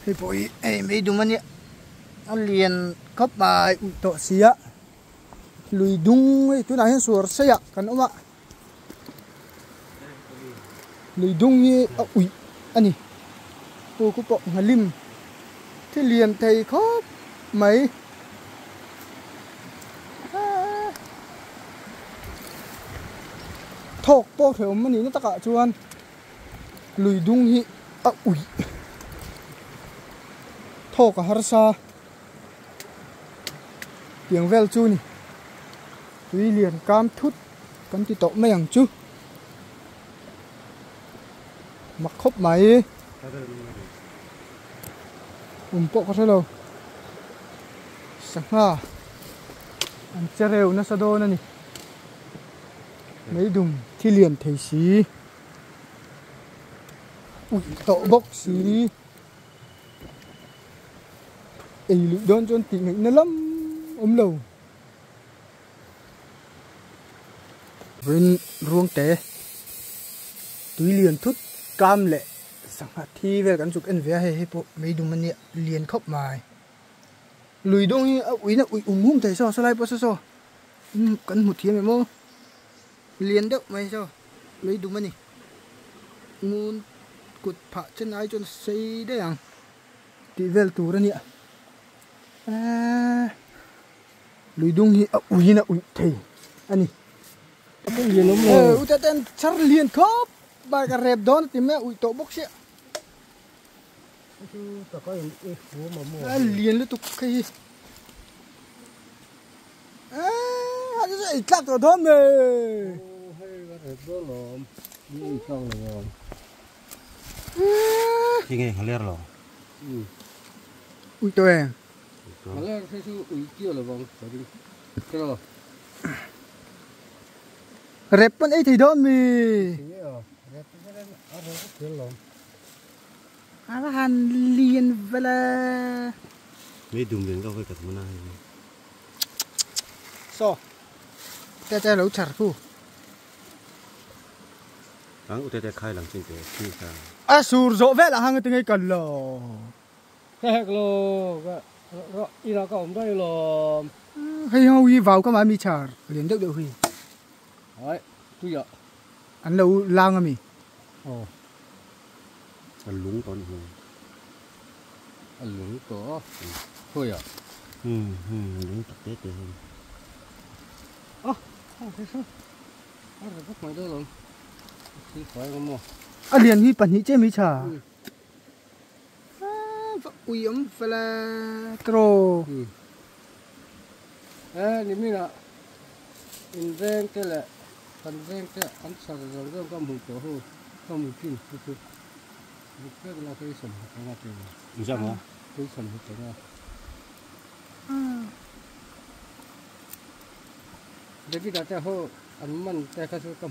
thì bội mấy đúng anh nó liền cấp bài tổ xía lùi đúng ấy tôi nói sủa xây ạ cần ông ạ lùi đúng như ui anh nhỉ tôi có bọng hà lim thế liền thầy khóc mấy thọc bao thiểu mà ní nó tất cả chuan lùi đúng như ui thọc cả harsa tiếng vel chu nhỉ tuy liền cam thút con tí tổ mấy hàng chứ mặc khóc máy bộ có thế đâu sáng ha anh chơi rêu nó sao đô nè mấy đùng thì liền thấy xí ui tổ bốc xí ấy lụi đơn cho tình hình nó lắm ôm đầu bên ruộng té túi liền thút cam lệ sáng hạt thi về cắn chụp anh vẽ hay bộ mấy đùng mình liền khóc mài lùi đông như ui nó ui hum thấy sao lại bao sao cắn một thiên mày mô liền đâu mày sao mấy đùng mình ngun cột phạ chân ai cho xây đấy à tí về tủ ra nhỉ lùi đông như ui nó ui thấy anh cái liền lắm rồi ui tên char liền khóc bài cả rẹp đó thì mẹ ui tổ bốc xe liền liên tục cái anh sẽ ít lắc rồi thôi mày chị nghe hắn leo rồi ui tôi hắn leo thấy chú ui kia là vòng cái rồi rẹp bên ấy thì đó mày han liền về là mấy đùng liền đâu phải cả thằng nào so tê lẩu chả thu sáng tê khai làm trên cái kia à sùr rộ vẽ là hàng người từng ngày cần lò cái lò ý là cậu đây là hay hao đi vào cái mà mi chả liền được huy đấy tôi ạ anh lâu lang à mi ăn lúng con ăn lúng có thôi à lúng tập tết được không thế sao rồi bắt mày đâu rồi thì phải không mua liền huy bản nhị chế mi chả ui ấm phải là trò niệm như là in ven cái là phần ven cái ăn sờ rồi rồi có mùi chỗ hồ có mùi kinh cái là cái sầm cái ngạt rồi đúng chưa mà cái sầm cái ngạt để bây giờ cho hồ ăn mặn cho cái số cầm